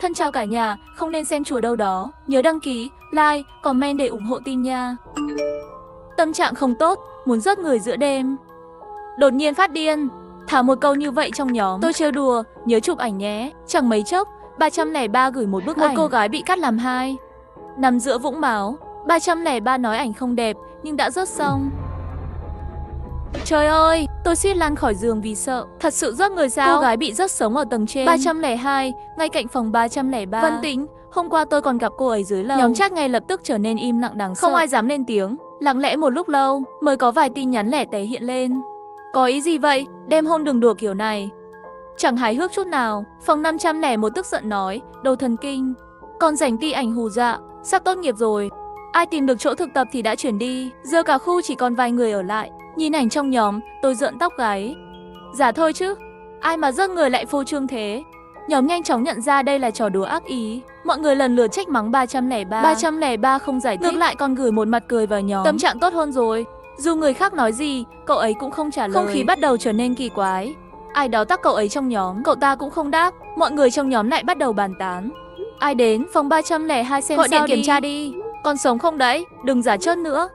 Thân chào cả nhà, không nên xem chùa đâu đó. Nhớ đăng ký, like, comment để ủng hộ team nha. Tâm trạng không tốt, muốn rớt người giữa đêm. Đột nhiên phát điên, thả một câu như vậy trong nhóm. Tôi trêu đùa, nhớ chụp ảnh nhé. Chẳng mấy chốc, 303 gửi một bức ảnh. Một cô gái bị cắt làm hai, nằm giữa vũng máu. 303 nói ảnh không đẹp, nhưng đã rớt xong. Trời ơi, tôi suýt lăn khỏi giường vì sợ. Thật sự rớt người sao? Cô gái bị rớt sống ở tầng trên 302, ngay cạnh phòng 303. Vân Tĩnh, hôm qua tôi còn gặp cô ấy dưới lầu. Nhóm chat ngay lập tức trở nên im lặng đáng sợ. Không ai dám lên tiếng. Lặng lẽ một lúc lâu, mới có vài tin nhắn lẻ tẻ hiện lên. Có ý gì vậy? Đêm hôm đừng đùa kiểu này. Chẳng hài hước chút nào. Phòng 501 tức giận nói, đồ thần kinh. Còn rảnh ti ảnh hù dọa, sắp tốt nghiệp rồi. Ai tìm được chỗ thực tập thì đã chuyển đi. Giờ cả khu chỉ còn vài người ở lại. Nhìn ảnh trong nhóm, tôi rợn tóc gáy. Giả thôi chứ, ai mà rớt người lại phô trương thế. Nhóm nhanh chóng nhận ra đây là trò đùa ác ý. Mọi người lần lượt trách mắng 303. 303 không giải thích, ngược lại còn gửi một mặt cười vào nhóm. Tâm trạng tốt hơn rồi. Dù người khác nói gì, cậu ấy cũng không trả lời. Không khí bắt đầu trở nên kỳ quái. Ai đó tắc cậu ấy trong nhóm, cậu ta cũng không đáp. Mọi người trong nhóm lại bắt đầu bàn tán. Ai đến phòng 302 xem gọi sao điện kiểm tra đi. Còn sống không đấy, đừng giả trơn nữa.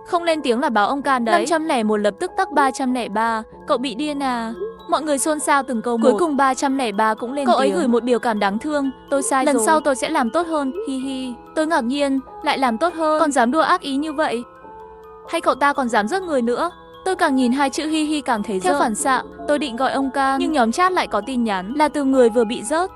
Không lên tiếng là báo ông can đấy. 501 lập tức tắc 303, cậu bị điên à? Mọi người xôn xao từng câu một. Cuối cùng 303 cũng lên tiếng. Cậu ấy gửi một biểu cảm đáng thương, tôi sai rồi. Lần sau tôi sẽ làm tốt hơn, hi hi. Tôi ngạc nhiên, lại làm tốt hơn. Còn dám đùa ác ý như vậy? Hay cậu ta còn dám rớt người nữa? Tôi càng nhìn hai chữ hi hi càng thấy rợn. Theo phản xạ, tôi định gọi ông can, nhưng nhóm chat lại có tin nhắn là từ người vừa bị rớt.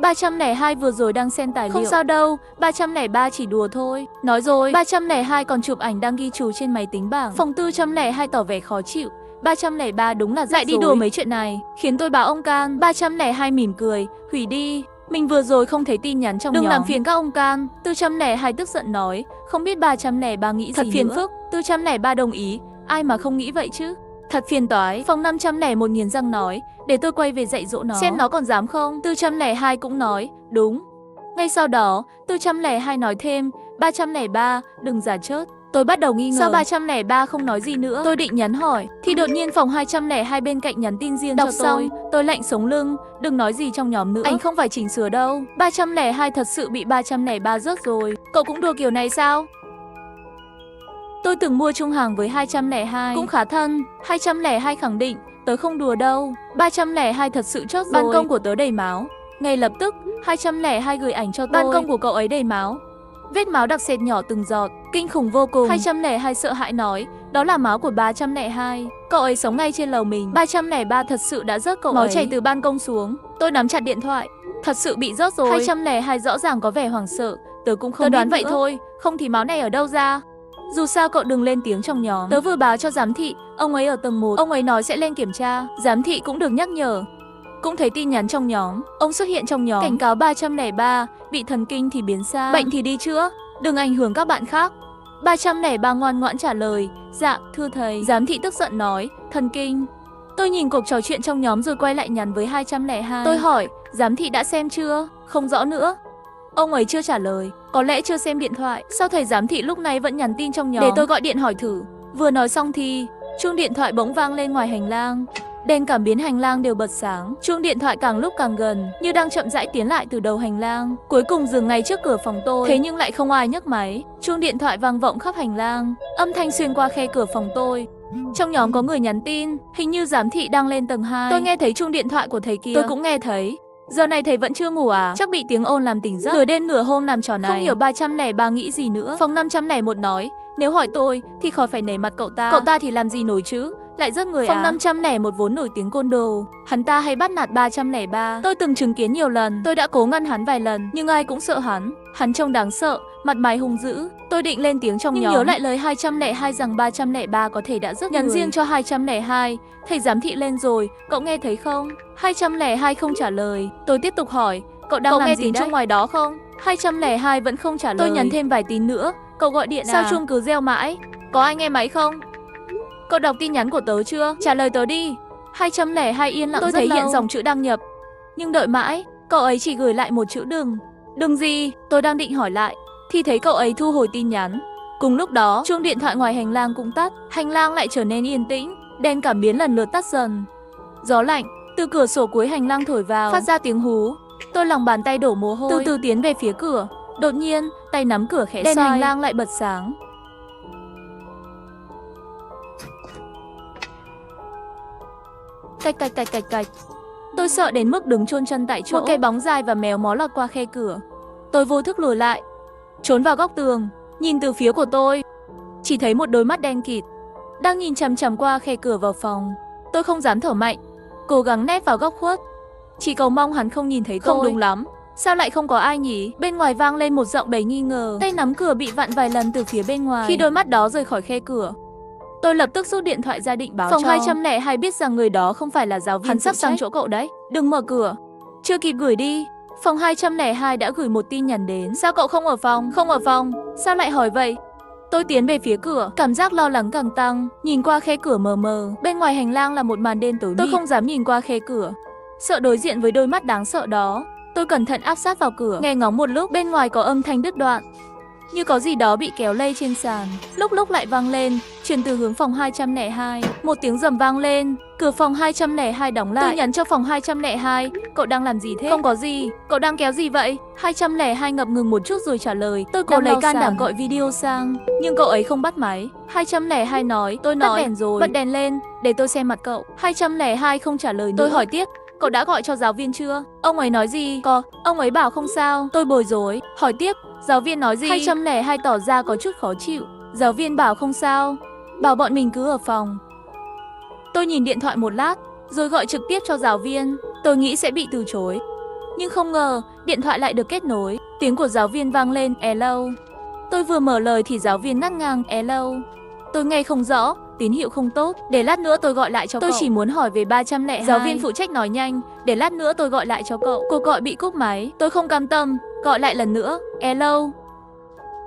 302 vừa rồi đang xem tài liệu. Không sao đâu, 303 chỉ đùa thôi. Nói rồi, 302 còn chụp ảnh đang ghi chú trên máy tính bảng. Phòng 402 tỏ vẻ khó chịu. 303 đúng là lại đi đùa mấy chuyện này, khiến tôi báo ông can. 302 mỉm cười, hủy đi. Mình vừa rồi không thấy tin nhắn trong nhóm. Đừng làm phiền các ông can. 402 tức giận nói, không biết 303 nghĩ gì nữa. Thật phiền phức. 403 đồng ý, ai mà không nghĩ vậy chứ. Thật phiền toái. Phòng 501 nghiến răng nói, để tôi quay về dạy dỗ nó, xem nó còn dám không. 402 cũng nói, đúng. Ngay sau đó, 402 nói thêm, 303, đừng giả chớt. Tôi bắt đầu nghi ngờ. Sao 303 không nói gì nữa? Tôi định nhắn hỏi, thì đột nhiên phòng 202 bên cạnh nhắn tin riêng đọc cho tôi lạnh sống lưng, đừng nói gì trong nhóm nữa. Anh không phải chỉnh sửa đâu. 302 thật sự bị 303 rớt rồi. Cậu cũng đùa kiểu này sao? Tôi từng mua chung hàng với 202, cũng khá thân. 202 khẳng định, tớ không đùa đâu. 302 thật sự chót rồi. Ban công của tớ đầy máu. Ngay lập tức, 202 gửi ảnh cho tôi. Ban công của cậu ấy đầy máu. Vết máu đặc sệt nhỏ từng giọt, kinh khủng vô cùng. 202 sợ hãi nói, đó là máu của 302. Cậu ấy sống ngay trên lầu mình. 303 thật sự đã rớt cậu ấy. Máu chảy từ ban công xuống. Tôi nắm chặt điện thoại. Thật sự bị rớt rồi. 202 rõ ràng có vẻ hoảng sợ. Tớ cũng không biết đoán vậy thôi, không thì máu này ở đâu ra. Dù sao cậu đừng lên tiếng trong nhóm. Tớ vừa báo cho giám thị, ông ấy ở tầng 1. Ông ấy nói sẽ lên kiểm tra. Giám thị cũng được nhắc nhở. Cũng thấy tin nhắn trong nhóm. Ông xuất hiện trong nhóm, cảnh cáo 303, bị thần kinh thì biến xa, bệnh thì đi chữa, đừng ảnh hưởng các bạn khác. 303 ngoan ngoãn trả lời, dạ, thưa thầy. Giám thị tức giận nói, thần kinh. Tôi nhìn cuộc trò chuyện trong nhóm rồi quay lại nhắn với 202. Tôi hỏi, giám thị đã xem chưa? Không rõ nữa. Ông ấy chưa trả lời, có lẽ chưa xem điện thoại. Sao thầy giám thị lúc này vẫn nhắn tin trong nhóm? Để tôi gọi điện hỏi thử. Vừa nói xong thì chuông điện thoại bỗng vang lên ngoài hành lang. Đèn cảm biến hành lang đều bật sáng. Chuông điện thoại càng lúc càng gần, như đang chậm rãi tiến lại từ đầu hành lang. Cuối cùng dừng ngay trước cửa phòng tôi. Thế nhưng lại không ai nhấc máy. Chuông điện thoại vang vọng khắp hành lang. Âm thanh xuyên qua khe cửa phòng tôi. Trong nhóm có người nhắn tin, hình như giám thị đang lên tầng 2. Tôi nghe thấy chuông điện thoại của thầy kia. Tôi cũng nghe thấy. Giờ này thầy vẫn chưa ngủ à? Chắc bị tiếng ồn làm tỉnh giấc. Nửa đêm nửa hôm làm trò này. Không hiểu 303 nghĩ gì nữa. Phòng 501 nói, nếu hỏi tôi thì khỏi phải nể mặt cậu ta. Cậu ta thì làm gì nổi chứ? Lại rớt người. Phòng 501 vốn nổi tiếng côn đồ. Hắn ta hay bắt nạt 303. Tôi từng chứng kiến nhiều lần. Tôi đã cố ngăn hắn vài lần, nhưng ai cũng sợ hắn. Hắn trông đáng sợ, mặt mày hung dữ. Tôi định lên tiếng trong nhóm, nhớ lại lời 202 rằng 303 có thể đã rớt người. Nhắn riêng cho 202, thầy giám thị lên rồi, cậu nghe thấy không? 202 không trả lời. Tôi tiếp tục hỏi, cậu đang làm gì đấy? Trong ngoài đó không? 202 vẫn không trả lời. Tôi nhắn thêm vài tin nữa, cậu gọi điện à? Sao chuông cứ reo mãi? Có ai nghe máy không? Cậu đọc tin nhắn của tớ chưa? Trả lời tớ đi. 202 yên lặng. Tôi thấy hiện dòng chữ đăng nhập, nhưng đợi mãi, cậu ấy chỉ gửi lại một chữ đừng. Đừng gì? Tôi đang định hỏi lại, thì thấy cậu ấy thu hồi tin nhắn. Cùng lúc đó, chuông điện thoại ngoài hành lang cũng tắt. Hành lang lại trở nên yên tĩnh. Đèn cảm biến lần lượt tắt dần. Gió lạnh, Từ cửa sổ cuối hành lang thổi vào, phát ra tiếng hú. Tôi lòng bàn tay đổ mồ hôi, từ từ tiến về phía cửa. Đột nhiên, tay nắm cửa khẽ xoay, đèn hành lang lại bật sáng. Cạch cạch cạch cạch cạch. Tôi sợ đến mức đứng chôn chân tại chỗ. Một cái bóng dài và méo mó lọt qua khe cửa. Tôi vô thức lùi lại, trốn vào góc tường, nhìn từ phía của tôi. Chỉ thấy một đôi mắt đen kịt đang nhìn chằm chằm qua khe cửa vào phòng. Tôi không dám thở mạnh, cố gắng nép vào góc khuất, chỉ cầu mong hắn không nhìn thấy tôi. Không đúng lắm, sao lại không có ai nhỉ? Bên ngoài vang lên một giọng đầy nghi ngờ. Tay nắm cửa bị vặn vài lần từ phía bên ngoài. Khi đôi mắt đó rời khỏi khe cửa, tôi lập tức rút điện thoại ra định báo phòng cho 202 biết rằng người đó không phải là giáo viên. Hắn sắp sang chỗ cậu đấy, đừng mở cửa. Chưa kịp gửi đi, phòng 202 đã gửi một tin nhắn đến. Sao cậu không ở phòng? Không ở phòng? Sao lại hỏi vậy? Tôi tiến về phía cửa, cảm giác lo lắng càng tăng. Nhìn qua khe cửa mờ mờ, bên ngoài hành lang là một màn đen tối mịt. Tôi không dám nhìn qua khe cửa, sợ đối diện với đôi mắt đáng sợ đó. Tôi cẩn thận áp sát vào cửa, nghe ngóng một lúc. Bên ngoài có âm thanh đứt đoạn, như có gì đó bị kéo lê trên sàn. Lúc lại vang lên, truyền từ hướng phòng 202. Một tiếng rầm vang lên, cửa phòng 202 đóng lại. Tôi nhắn cho phòng 202, cậu đang làm gì thế? Không có gì, cậu đang kéo gì vậy? 202 ngập ngừng một chút rồi trả lời. Tôi cố lấy can đảm gọi video sang, nhưng cậu ấy không bắt máy. 202 nói, tôi nói, tắt đèn rồi, bật đèn lên, để tôi xem mặt cậu. 202 không trả lời nữa. Tôi hỏi tiếp, cậu đã gọi cho giáo viên chưa? Ông ấy nói gì? Ông ấy bảo không sao. Tôi bối rối, hỏi tiếp, giáo viên nói gì? 202 tỏ ra có chút khó chịu. Giáo viên bảo không sao, bảo bọn mình cứ ở phòng. Tôi nhìn điện thoại một lát, rồi gọi trực tiếp cho giáo viên. Tôi nghĩ sẽ bị từ chối, nhưng không ngờ điện thoại lại được kết nối. Tiếng của giáo viên vang lên, hello. Tôi vừa mở lời thì giáo viên ngắt ngang, hello. Tôi nghe không rõ, tín hiệu không tốt. Để lát nữa tôi gọi lại cho cậu. Tôi chỉ muốn hỏi về 302. Giáo viên phụ trách nói nhanh, để lát nữa tôi gọi lại cho cậu. Cuộc gọi bị cúp máy. Tôi không cam tâm, gọi lại lần nữa, hello.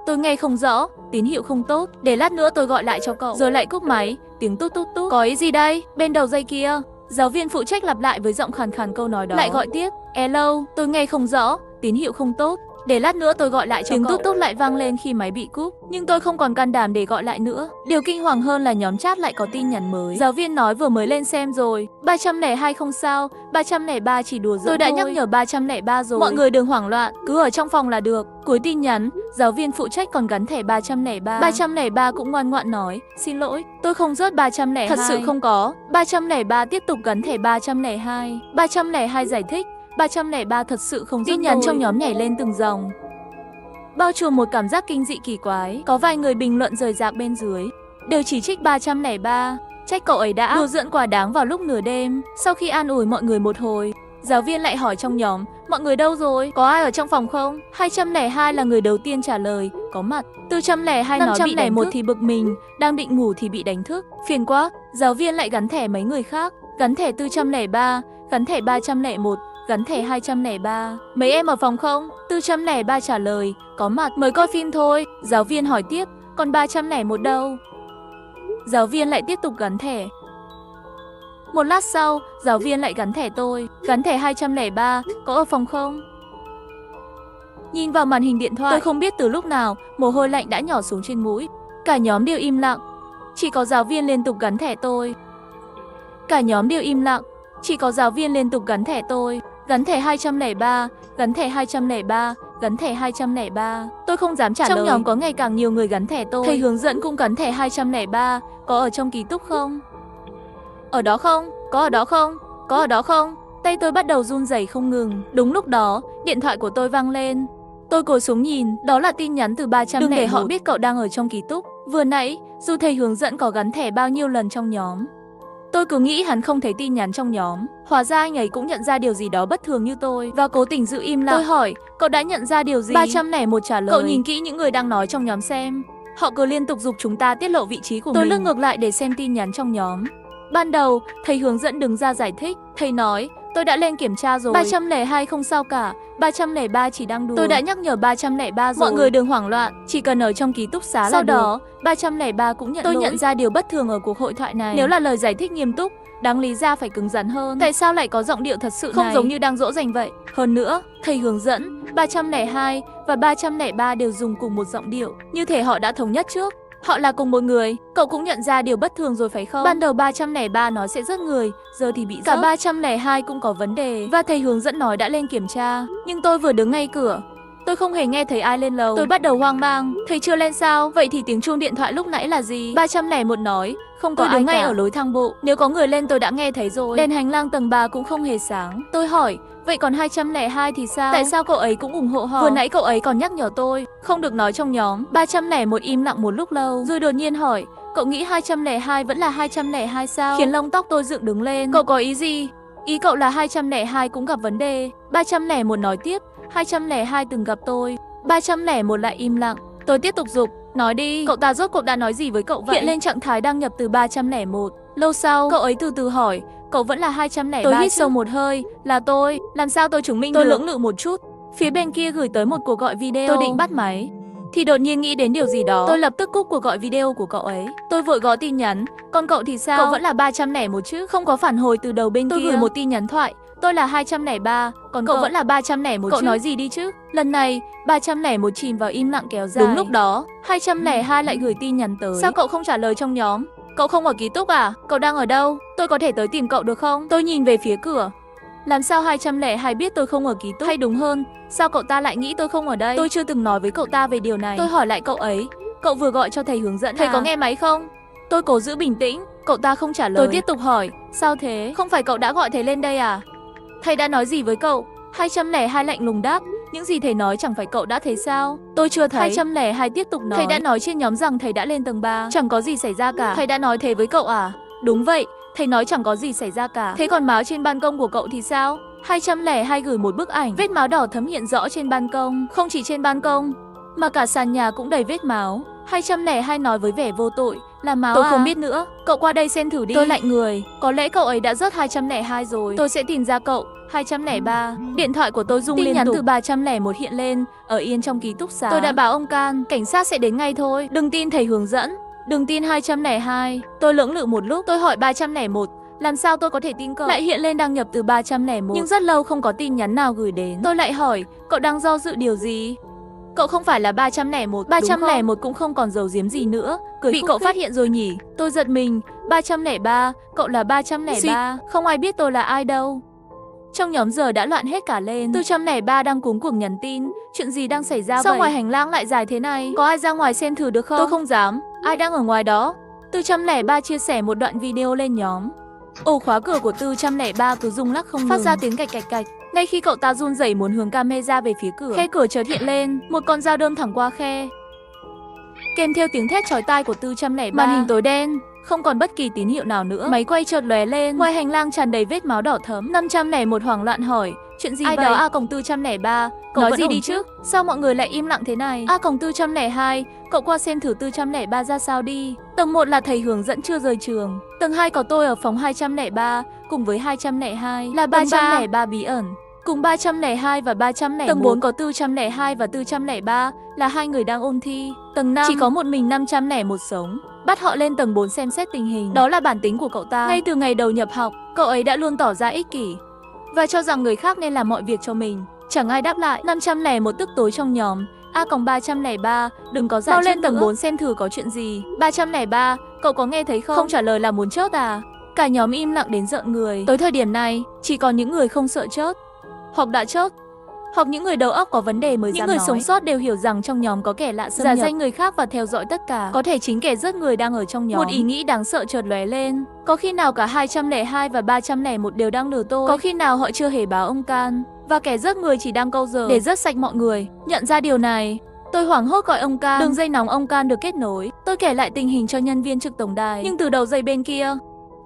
Tôi nghe không rõ, tín hiệu không tốt. Để lát nữa tôi gọi lại cho cậu. Rồi lại cúp máy, tiếng tút tút tút. Có ý gì đây? Bên đầu dây kia, giáo viên phụ trách lặp lại với giọng khàn khàn câu nói đó. Lại gọi tiếp, hello. Tôi nghe không rõ, tín hiệu không tốt. Để lát nữa tôi gọi lại cho cậu. Tiếng tút tút lại vang lên khi máy bị cúp, nhưng tôi không còn can đảm để gọi lại nữa. Điều kinh hoàng hơn là nhóm chat lại có tin nhắn mới. Giáo viên nói vừa mới lên xem rồi. 302 không sao, 303 chỉ đùa giỡn. Tôi đã nhắc nhở 303 rồi. Mọi người đừng hoảng loạn, cứ ở trong phòng là được. Cuối tin nhắn, giáo viên phụ trách còn gắn thẻ 303. 303 cũng ngoan ngoãn nói, xin lỗi, tôi không rớt 302. Thật sự không có. 303 tiếp tục gắn thẻ 302. 302 giải thích, 303 thật sự không rớt. Tin nhắn trong nhóm nhảy lên từng dòng, bao trùm một cảm giác kinh dị kỳ quái. Có vài người bình luận rời rạc bên dưới, đều chỉ trích 303, trách cậu ấy đã đùa giỡn quá đáng vào lúc nửa đêm. Sau khi an ủi mọi người một hồi, giáo viên lại hỏi trong nhóm, mọi người đâu rồi? Có ai ở trong phòng không? 202 là người đầu tiên trả lời, có mặt. 402 nói bị đánh thức thì bực mình, đang định ngủ thì bị đánh thức. Phiền quá, giáo viên lại gắn thẻ mấy người khác, gắn thẻ 403, gắn thẻ 301, gắn thẻ 203. Mấy em ở phòng không? 403 trả lời, có mặt, mới coi phim thôi. Giáo viên hỏi tiếp, còn 301 đâu? Giáo viên lại tiếp tục gắn thẻ. Một lát sau, giáo viên lại gắn thẻ tôi, gắn thẻ 203, có ở phòng không? Nhìn vào màn hình điện thoại, tôi không biết từ lúc nào, mồ hôi lạnh đã nhỏ xuống trên mũi. Cả nhóm đều im lặng, chỉ có giáo viên liên tục gắn thẻ tôi. Cả nhóm đều im lặng, chỉ có giáo viên liên tục gắn thẻ tôi. Gắn thẻ 203, gắn thẻ 203, gắn thẻ 203. Tôi không dám trả lời. Trong nhóm có ngày càng nhiều người gắn thẻ tôi. Thầy hướng dẫn cũng gắn thẻ 203, có ở trong ký túc không? Ở đó không? Có ở đó không? Có ở đó không? Tay tôi bắt đầu run rẩy không ngừng. Đúng lúc đó, điện thoại của tôi vang lên. Tôi cúi xuống nhìn, đó là tin nhắn từ 301. Đừng để họ biết cậu đang ở trong ký túc. Vừa nãy, dù thầy hướng dẫn có gắn thẻ bao nhiêu lần trong nhóm, tôi cứ nghĩ hắn không thấy tin nhắn trong nhóm. Hóa ra anh ấy cũng nhận ra điều gì đó bất thường như tôi và cố tình giữ im lặng. Tôi hỏi, cậu đã nhận ra điều gì? 301 trả lời, cậu nhìn kỹ những người đang nói trong nhóm xem. Họ cứ liên tục giục chúng ta tiết lộ vị trí của mình. Tôi lướt ngược lại để xem tin nhắn trong nhóm. Ban đầu, thầy hướng dẫn đứng ra giải thích. Thầy nói, tôi đã lên kiểm tra rồi. 302 không sao cả, 303 chỉ đang đùa. Tôi đã nhắc nhở 303 rồi. Mọi người đừng hoảng loạn, chỉ cần ở trong ký túc xá là được. Sau đó, 303 cũng nhận lỗi. Tôi nhận ra điều bất thường ở cuộc hội thoại này. Nếu là lời giải thích nghiêm túc, đáng lý ra phải cứng rắn hơn. Tại sao lại có giọng điệu thật sự không giống như đang dỗ dành vậy? Hơn nữa, thầy hướng dẫn, 302 và 303 đều dùng cùng một giọng điệu, như thể họ đã thống nhất trước. Họ là cùng một người. Cậu cũng nhận ra điều bất thường rồi phải không? Ban đầu 303 nói sẽ rớt người, giờ thì bị rớt. Cả 302 cũng có vấn đề. Và thầy hướng dẫn nói đã lên kiểm tra. Nhưng tôi vừa đứng ngay cửa, tôi không hề nghe thấy ai lên lầu. Tôi bắt đầu hoang mang. Thầy chưa lên sao? Vậy thì tiếng chuông điện thoại lúc nãy là gì? 301 nói, không có ai cả. Tôi đứng ngay ở lối thang bộ. Nếu có người lên tôi đã nghe thấy rồi. Đèn hành lang tầng 3 cũng không hề sáng. Tôi hỏi, vậy còn 202 thì sao? Tại sao cậu ấy cũng ủng hộ họ? Vừa nãy cậu ấy còn nhắc nhở tôi không được nói trong nhóm. 301 im lặng một lúc lâu, rồi đột nhiên hỏi, cậu nghĩ 202 vẫn là 202 sao? Khiến lông tóc tôi dựng đứng lên. Cậu có ý gì? Ý cậu là 202 cũng gặp vấn đề. 301 nói tiếp, 202 từng gặp tôi. 301 lại im lặng. Tôi tiếp tục giục, nói đi, cậu ta rốt cuộc đã nói gì với cậu vậy? Hiện lên trạng thái đăng nhập từ 301. Lâu sau, cậu ấy từ từ hỏi, cậu vẫn là 203. Tôi hít sâu một hơi, là tôi, làm sao tôi chứng minh được? Tôi lưỡng lự một chút. Phía bên kia gửi tới một cuộc gọi video. Tôi định bắt máy thì đột nhiên nghĩ đến điều gì đó. Tôi lập tức cúp cuộc gọi video của cậu ấy. Tôi vội gõ tin nhắn, còn cậu thì sao? Cậu vẫn là 301 chứ? Không có phản hồi từ đầu bên kia. Tôi gửi một tin nhắn thoại, tôi là 203, còn cậu vẫn là 301 cậu chứ? Nói gì đi chứ? Lần này, 301 chìm vào im lặng kéo dài. Đúng lúc đó, 202 lại gửi tin nhắn tới. Sao cậu không trả lời trong nhóm? Cậu không ở ký túc à? Cậu đang ở đâu? Tôi có thể tới tìm cậu được không? Tôi nhìn về phía cửa. Làm sao 202 biết tôi không ở ký túc? Hay đúng hơn, sao cậu ta lại nghĩ tôi không ở đây? Tôi chưa từng nói với cậu ta về điều này. Tôi hỏi lại cậu ấy, cậu vừa gọi cho thầy hướng dẫn thầy có nghe máy không? Tôi cố giữ bình tĩnh, cậu ta không trả lời. Tôi tiếp tục hỏi, sao thế? Không phải cậu đã gọi thầy lên đây à? Thầy đã nói gì với cậu? 202 lạnh lùng đáp, những gì thầy nói chẳng phải cậu đã thấy sao? Tôi chưa thấy. 202 tiếp tục nói, thầy đã nói trên nhóm rằng thầy đã lên tầng 3, chẳng có gì xảy ra cả. Thầy đã nói thế với cậu à? Đúng vậy, thầy nói chẳng có gì xảy ra cả. Thế còn máu trên ban công của cậu thì sao? 202 gửi một bức ảnh, vết máu đỏ thấm hiện rõ trên ban công. Không chỉ trên ban công, mà cả sàn nhà cũng đầy vết máu. 202 nói với vẻ vô tội, là máu tôi không biết nữa, cậu qua đây xem thử đi. Tôi lạnh người, có lẽ cậu ấy đã rớt 202 rồi. Tôi sẽ tìm ra cậu. 203. Điện thoại của tôi rung liên tục. Tin nhắn từ 301 hiện lên, ở yên trong ký túc xá. Tôi đã báo ông Can, cảnh sát sẽ đến ngay thôi. Đừng tin thầy hướng dẫn, đừng tin 202. Tôi lưỡng lự một lúc, tôi hỏi 301. Làm sao tôi có thể tin cậu? Lại hiện lên đăng nhập từ 301. Nhưng rất lâu không có tin nhắn nào gửi đến. Tôi lại hỏi, cậu đang do dự điều gì? Cậu không phải là 301, 301 cũng không còn giấu giếm gì nữa. Bị cậu phát hiện rồi nhỉ? Tôi giật mình. 303, cậu là 303. Không ai biết tôi là ai đâu. Trong nhóm giờ đã loạn hết cả lên. 403 đang cuống cuồng nhắn tin. Chuyện gì đang xảy ra vậy? Sao ngoài hành lang lại dài thế này? Có ai ra ngoài xem thử được không? Tôi không dám. Ai đang ở ngoài đó? 403 chia sẻ một đoạn video lên nhóm. Ổ khóa cửa của 403 cứ rung lắc không ngừng, phát ra tiếng cạch cạch cạch. Ngay khi cậu ta run rẩy muốn hướng camera về phía cửa, khe cửa chợt hiện lên, một con dao đâm thẳng qua khe, kèm theo tiếng thét chói tai của 403. Màn hình tối đen, không còn bất kỳ tín hiệu nào nữa. Máy quay chợt lóe lên, ngoài hành lang tràn đầy vết máu đỏ thẫm. 501 hoảng loạn hỏi, chuyện gì vậy? Ai đó A-403, cậu nói gì đi chứ? Sao mọi người lại im lặng thế này? A-402, cậu qua xem thử 403 ra sao đi. Tầng 1 là thầy hướng dẫn chưa rời trường. Tầng 2 có tôi ở phòng 203, cùng với 202 là 303 bí ẩn. Cùng 302 và 301. Tầng 4 có 402 và 403 là hai người đang ôn thi. Tầng 5 chỉ có một mình 501 sống. Bắt họ lên tầng 4 xem xét tình hình. Đó là bản tính của cậu ta. Ngay từ ngày đầu nhập học, cậu ấy đã luôn tỏ ra ích kỷ và cho rằng người khác nên làm mọi việc cho mình. Chẳng ai đáp lại. 501 tức tối trong nhóm. A-303, đừng có giả lên tầng 4 xem thử có chuyện gì. 303, cậu có nghe thấy không? Không trả lời là muốn chớt à? Cả nhóm im lặng đến rợn người. Tới thời điểm này, chỉ còn những người không sợ chớt, hoặc đã chớt, hoặc những người đầu óc có vấn đề mới dám nói. Những người sống sót đều hiểu rằng trong nhóm có kẻ lạ xâm nhập, giả danh người khác và theo dõi tất cả. Có thể chính kẻ giết người đang ở trong nhóm. Một ý nghĩ đáng sợ chợt lóe lên. Có khi nào cả 202 và 301 đều đang lừa tôi? Có khi nào họ chưa hề báo ông Can và kẻ giết người chỉ đang câu giờ để giết sạch mọi người? Nhận ra điều này, tôi hoảng hốt gọi ông Can. Đường dây nóng ông Can được kết nối. Tôi kể lại tình hình cho nhân viên trực tổng đài, nhưng từ đầu dây bên kia,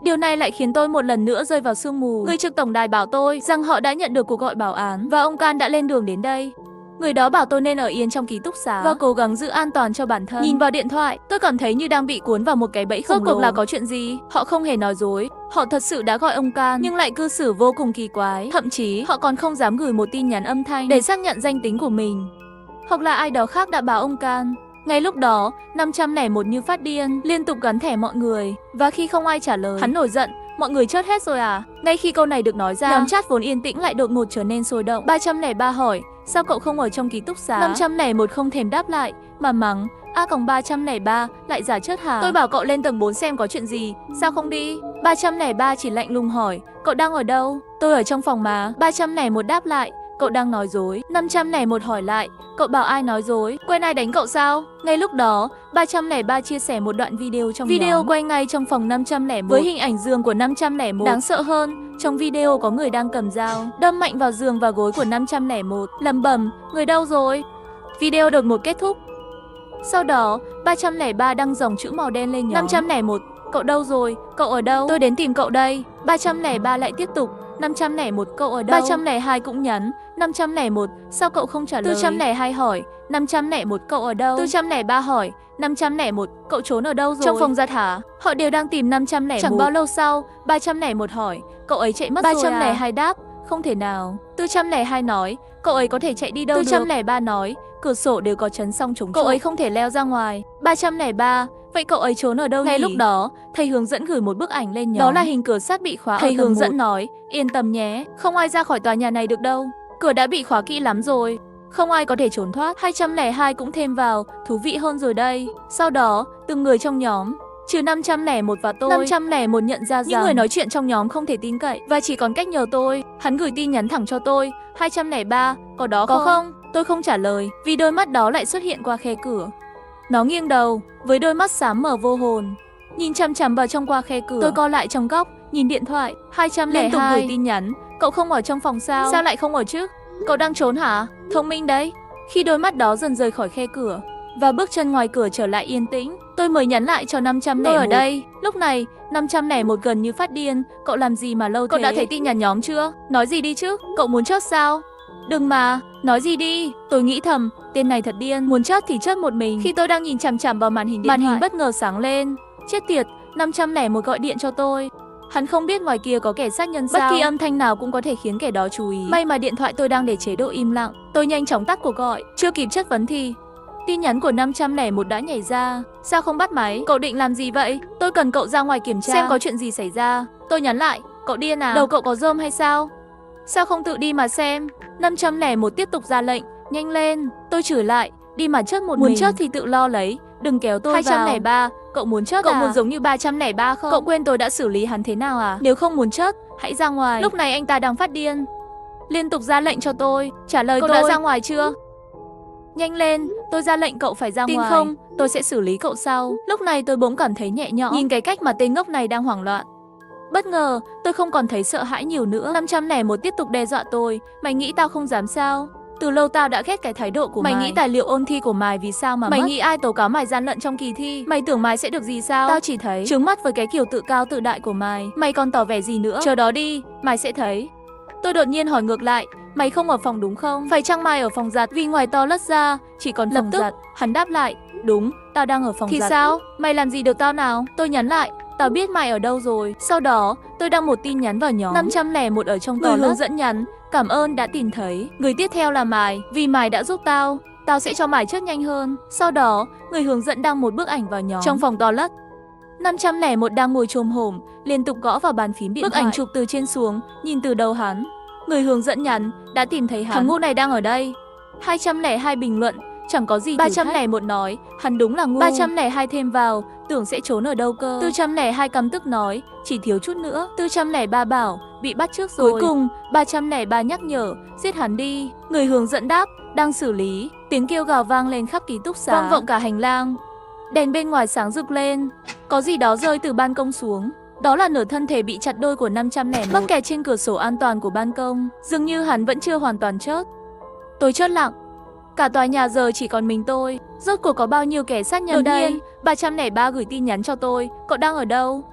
điều này lại khiến tôi một lần nữa rơi vào sương mù. Người trực tổng đài bảo tôi rằng họ đã nhận được cuộc gọi báo án và ông Can đã lên đường đến đây. Người đó bảo tôi nên ở yên trong ký túc xá và cố gắng giữ an toàn cho bản thân. Nhìn vào điện thoại, tôi cảm thấy như đang bị cuốn vào một cái bẫy khổng lồ. Rốt cuộc là có chuyện gì? Họ không hề nói dối. Họ thật sự đã gọi ông Can, nhưng lại cư xử vô cùng kỳ quái. Thậm chí, họ còn không dám gửi một tin nhắn âm thanh để xác nhận danh tính của mình. Hoặc là ai đó khác đã báo ông Can. Ngay lúc đó, 501 như phát điên, liên tục gắn thẻ mọi người. Và khi không ai trả lời, hắn nổi giận, Mọi người chớt hết rồi à? Ngay khi câu này được nói ra, nhóm chat vốn yên tĩnh lại đột ngột trở nên sôi động. 303 hỏi, sao cậu không ở trong ký túc xá? 501 không thèm đáp lại, mà mắng, A-còng 303 lại giả chớt hả? Tôi bảo cậu lên tầng 4 xem có chuyện gì, sao không đi? 303 chỉ lạnh lùng hỏi, cậu đang ở đâu? Tôi ở trong phòng mà. 301 đáp lại, cậu đang nói dối. 501 hỏi lại, cậu bảo ai nói dối? Quên ai đánh cậu sao? Ngay lúc đó, 303 chia sẻ một đoạn video trong video quay ngay trong phòng 501 với hình ảnh giường của 501. Đáng sợ hơn, trong video có người đang cầm dao đâm mạnh vào giường và gối của 501, lẩm bẩm, người đâu rồi? Video đột ngột kết thúc. Sau đó, 303 đăng dòng chữ màu đen lên nhóm. 501, cậu đâu rồi? Cậu ở đâu? Tôi đến tìm cậu đây. 303 lại tiếp tục, 501, cậu ở đâu? 302 cũng nhắn, 501, sao cậu không trả lời? 402 hỏi, 501, cậu ở đâu? 403 hỏi, 501, cậu trốn ở đâu rồi? Trong phòng giặt hả? Họ đều đang tìm 501. Chẳng bao lâu sau, 301 hỏi, cậu ấy chạy mất rồi à? 302 đáp, không thể nào. 402 nói, cậu ấy có thể chạy đi đâu được? 403 nói, cửa sổ đều có chắn xong chống trộm, cậu ấy không thể leo ra ngoài. 303, vậy cậu ấy trốn ở đâu? Ngay lúc đó, thầy hướng dẫn gửi một bức ảnh lên nhóm. Đó là hình cửa sắt bị khóa. Thầy hướng dẫn nói, yên tâm nhé, không ai ra khỏi tòa nhà này được đâu. Cửa đã bị khóa kỹ lắm rồi, không ai có thể trốn thoát. 202 cũng thêm vào, thú vị hơn rồi đây. Sau đó, từng người trong nhóm, trừ 501 và tôi, 501 nhận ra rằng những người nói chuyện trong nhóm không thể tin cậy và chỉ còn cách nhờ tôi. Hắn gửi tin nhắn thẳng cho tôi, 203, có đó có không? Tôi không trả lời, vì đôi mắt đó lại xuất hiện qua khe cửa. Nó nghiêng đầu, với đôi mắt xám mờ vô hồn, nhìn chằm chằm vào trong qua khe cửa. Tôi co lại trong góc, nhìn điện thoại. 202 liên tục gửi tin nhắn, cậu không ở trong phòng sao? Sao lại không ở chứ? Cậu đang trốn hả? Thông minh đấy. Khi đôi mắt đó dần rời khỏi khe cửa và bước chân ngoài cửa trở lại yên tĩnh, tôi mới nhắn lại cho 501. Tôi ở đây. Lúc này, 501 gần như phát điên. Cậu làm gì mà lâu thế? Cậu đã thấy tin nhắn nhóm chưa? Nói gì đi chứ? Cậu muốn chớt sao? Đừng mà, nói gì đi. Tôi nghĩ thầm, tên này thật điên, muốn chớt thì chớt một mình. Khi tôi đang nhìn chằm chằm vào màn hình điện thoại, màn hình bất ngờ sáng lên. Chết tiệt, 501 gọi điện cho tôi. Hắn không biết ngoài kia có kẻ sát nhân sao? Bất kỳ âm thanh nào cũng có thể khiến kẻ đó chú ý. May mà điện thoại tôi đang để chế độ im lặng. Tôi nhanh chóng tắt cuộc gọi. Chưa kịp chất vấn thì tin nhắn của 501 đã nhảy ra. Sao không bắt máy? Cậu định làm gì vậy? Tôi cần cậu ra ngoài kiểm tra xem có chuyện gì xảy ra. Tôi nhắn lại, cậu điên à? Đầu cậu có rơm hay sao? Sao không tự đi mà xem? 501 tiếp tục ra lệnh, nhanh lên. Tôi chửi lại, đi mà chớt một mình. Muốn chớt thì tự lo lấy, đừng kéo tôi 203, vào. Cậu muốn chớt cậu muốn giống như 303 không? Cậu quên tôi đã xử lý hắn thế nào à? Nếu không muốn chớt, hãy ra ngoài. Lúc này anh ta đang phát điên, liên tục ra lệnh cho tôi. Trả lời cậu tôi đã ra ngoài chưa? Nhanh lên, tôi ra lệnh cậu phải ra ngoài. Tin không, tôi sẽ xử lý cậu sau. Lúc này tôi bỗng cảm thấy nhẹ nhõm, nhìn cái cách mà tên ngốc này đang hoảng loạn. Bất ngờ, tôi không còn thấy sợ hãi nhiều nữa. 501 tiếp tục đe dọa tôi, mày nghĩ tao không dám sao? Từ lâu tao đã ghét cái thái độ của mày. Mày nghĩ tài liệu ôn thi của mày vì sao mà mày mất? Nghĩ ai tố cáo mày gian lận trong kỳ thi? Mày tưởng mày sẽ được gì sao? Tao chỉ thấy trướng mắt với cái kiểu tự cao tự đại của mày. Mày còn tỏ vẻ gì nữa? Chờ đó đi, mày sẽ thấy. Tôi đột nhiên hỏi ngược lại, mày không ở phòng đúng không? Phải chăng mày ở phòng giặt? Vì ngoài to lất ra, chỉ còn phòng giặt. Hắn đáp lại, đúng, tao đang ở phòng giặt. Thì sao? Mày làm gì được tao nào? Tôi nhắn lại, tao biết mày ở đâu rồi. Sau đó, tôi đăng một tin nhắn vào nhóm 501 ở trong to lất. Hướng dẫn nhắn, cảm ơn đã tìm thấy. Người tiếp theo là mày, vì mày đã giúp tao, tao sẽ cho mày chớt nhanh hơn. Sau đó, người hướng dẫn đăng một bức ảnh vào nhóm trong phòng to lất. 501 đang ngồi chồm hổm, liên tục gõ vào bàn phím điện thoại. Bức ảnh chụp từ trên xuống, nhìn từ đầu hắn. Người hướng dẫn nhắn, đã tìm thấy hắn. Thằng ngu này đang ở đây. 202 bình luận, chẳng có gì. 301 nói, hắn đúng là ngu. 302 thêm vào, tưởng sẽ trốn ở đâu cơ. 402 căm tức nói, chỉ thiếu chút nữa. 403 bảo, bị bắt trước rồi. Cuối cùng, 303 nhắc nhở, giết hắn đi. Người hướng dẫn đáp, đang xử lý. Tiếng kêu gào vang lên khắp ký túc xá, vang vọng cả hành lang. Đèn bên ngoài sáng rực lên, có gì đó rơi từ ban công xuống. Đó là nửa thân thể bị chặt đôi của 501, mắc kẹt trên cửa sổ an toàn của ban công. Dường như hắn vẫn chưa hoàn toàn chớt. Tôi chớt lặng. Cả tòa nhà giờ chỉ còn mình tôi. Rốt cuộc có bao nhiêu kẻ sát nhân đột đây? 303 gửi tin nhắn cho tôi, cậu đang ở đâu?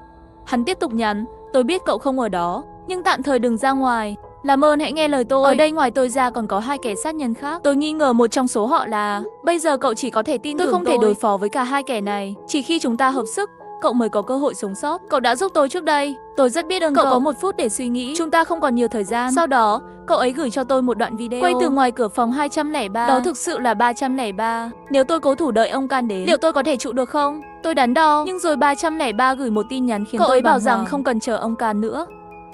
Hắn tiếp tục nhắn, tôi biết cậu không ở đó, nhưng tạm thời đừng ra ngoài. Làm ơn hãy nghe lời tôi. Ở đây ngoài tôi ra còn có 2 kẻ sát nhân khác. Tôi nghi ngờ một trong số họ là... Bây giờ cậu chỉ có thể tin tưởng tôi. Không thể đối phó với cả 2 kẻ này. Chỉ khi chúng ta hợp sức, cậu mới có cơ hội sống sót. Cậu đã giúp tôi trước đây, tôi rất biết ơn cậu. Có 1 phút để suy nghĩ, chúng ta không còn nhiều thời gian. Sau đó, cậu ấy gửi cho tôi một đoạn video quay từ ngoài cửa phòng 203. Đó thực sự là 303. Nếu tôi cố thủ đợi ông can đến, liệu tôi có thể trụ được không? Tôi đắn đo, nhưng rồi 303 gửi một tin nhắn khiến cậu ấy bảo rằng không cần chờ ông Càn nữa.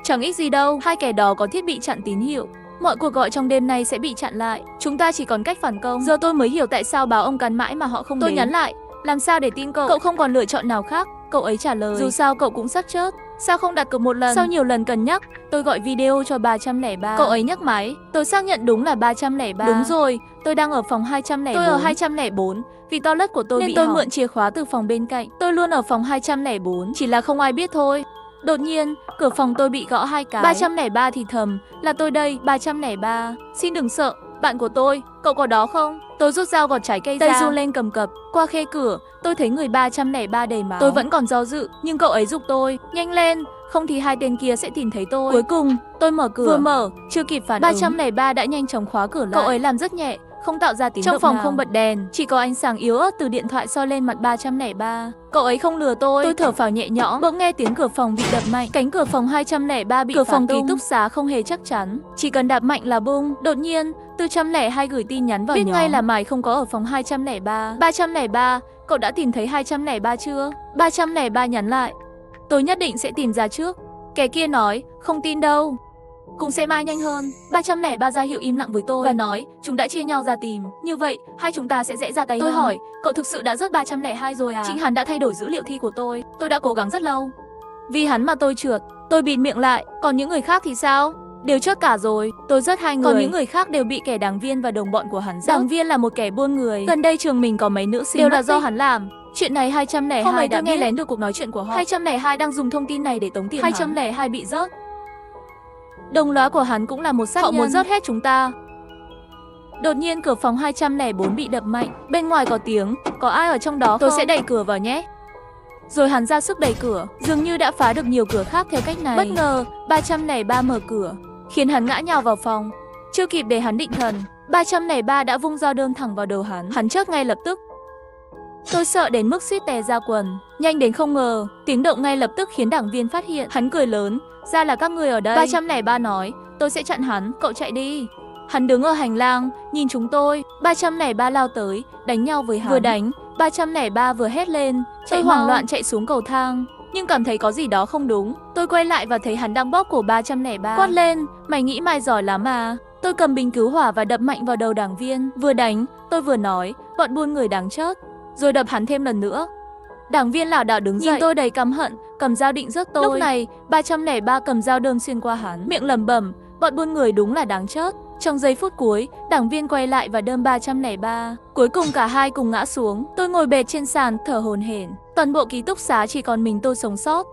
Chẳng ích gì đâu, hai kẻ đó có thiết bị chặn tín hiệu. Mọi cuộc gọi trong đêm nay sẽ bị chặn lại. Chúng ta chỉ còn cách phản công. Giờ tôi mới hiểu tại sao báo ông Càn mãi mà họ không đến. Tôi nhắn lại, làm sao để tin cậu? Cậu không còn lựa chọn nào khác. Cậu ấy trả lời, dù sao cậu cũng sắp chớt. Sao không đặt cược một lần? Sau nhiều lần cân nhắc, tôi gọi video cho 303. Cậu ấy nhấc máy. Tôi xác nhận đúng là 303. Đúng rồi, tôi đang ở phòng 204. Tôi ở 204. Vì toilet của tôi nên bị tôi mượn chìa khóa từ phòng bên cạnh. Tôi luôn ở phòng 204, chỉ là không ai biết thôi. Đột nhiên, cửa phòng tôi bị gõ 2 cái. 303 thì thầm, là tôi đây, 303. Xin đừng sợ, bạn của tôi, cậu có đó không? Tôi rút dao gọt trái cây ra. Tay run lên cầm cập, qua khe cửa, tôi thấy người 303 đầy máu. Tôi vẫn còn do dự, nhưng cậu ấy giục tôi, nhanh lên, không thì hai tên kia sẽ tìm thấy tôi. Cuối cùng, tôi mở cửa. Vừa mở, chưa kịp phản ứng, 303 đã nhanh chóng khóa cửa lại. Cậu ấy làm rất nhẹ, không tạo ra tiếng động nào. Trong phòng không bật đèn, chỉ có ánh sáng yếu ớt từ điện thoại soi lên mặt 303. Cậu ấy không lừa tôi. Tôi thở phào nhẹ nhõm, bỗng nghe tiếng cửa phòng bị đập mạnh. Cánh cửa phòng 203 bị phá tung. Cửa phòng ký túc xá không hề chắc chắn, chỉ cần đạp mạnh là bung. Đột nhiên, 402 gửi tin nhắn vào nhóm. Biết ngay là mày không có ở phòng 203. 303, cậu đã tìm thấy 203 chưa? 303 nhắn lại, tôi nhất định sẽ tìm ra trước. Kẻ kia nói, không tin đâu. Cũng sẽ mai nhanh hơn. 303 ra hiệu im lặng với tôi và nói, chúng đã chia nhau ra tìm. Như vậy, hai chúng ta sẽ dễ ra tay hơn. Tôi hỏi, cậu thực sự đã rớt 302 rồi à? Chính hắn đã thay đổi dữ liệu thi của tôi. Tôi đã cố gắng rất lâu. Vì hắn mà tôi trượt. Tôi bịt miệng lại. Còn những người khác thì sao? Đều chớt cả rồi. Tôi rớt 2 người. Còn những người khác đều bị kẻ đảng viên và đồng bọn của hắn rớt. Đảng viên là một kẻ buôn người. Gần đây trường mình có mấy nữ sinh đều là do hắn làm. Chuyện này 202 đã nghe lén được cuộc nói chuyện của họ. 202 đang dùng thông tin này để tống tiền 202 bị rớt. Đồng lõa của hắn cũng là một sát nhân. Họ muốn rớt hết chúng ta. Đột nhiên cửa phòng 204 bị đập mạnh. Bên ngoài có tiếng, có ai ở trong đó không? Tôi sẽ đẩy cửa vào nhé. Rồi hắn ra sức đẩy cửa, dường như đã phá được nhiều cửa khác theo cách này. Bất ngờ, 303 mở cửa, khiến hắn ngã nhào vào phòng. Chưa kịp để hắn định thần, 303 đã vung dao đơm thẳng vào đầu hắn. Hắn chớp ngay lập tức. Tôi sợ đến mức suýt tè ra quần. Nhanh đến không ngờ, tiếng động ngay lập tức khiến đảng viên phát hiện. Hắn cười lớn, ra là các người ở đây. 303 nói, tôi sẽ chặn hắn, cậu chạy đi. Hắn đứng ở hành lang, nhìn chúng tôi. 303 lao tới, đánh nhau với hắn. Vừa đánh, 303 vừa hét lên. Tôi hoảng loạn chạy xuống cầu thang, nhưng cảm thấy có gì đó không đúng. Tôi quay lại và thấy hắn đang bóp cổ 303. Quát lên, mày nghĩ mày giỏi lắm à? Tôi cầm bình cứu hỏa và đập mạnh vào đầu đảng viên. Vừa đánh, tôi vừa nói, bọn buôn người đáng chớt. Rồi đập hắn thêm lần nữa. Đảng viên lảo đảo đứng dậy, nhìn tôi đầy căm hận, cầm dao định giết tôi. Lúc này, 303 cầm dao đơm xuyên qua hắn, miệng lẩm bẩm, bọn buôn người đúng là đáng chớt. Trong giây phút cuối, đảng viên quay lại và đâm 303. Cuối cùng cả hai cùng ngã xuống. Tôi ngồi bệt trên sàn, thở hổn hển. Toàn bộ ký túc xá chỉ còn mình tôi sống sót.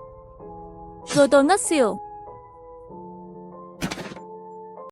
Rồi tôi ngất xỉu.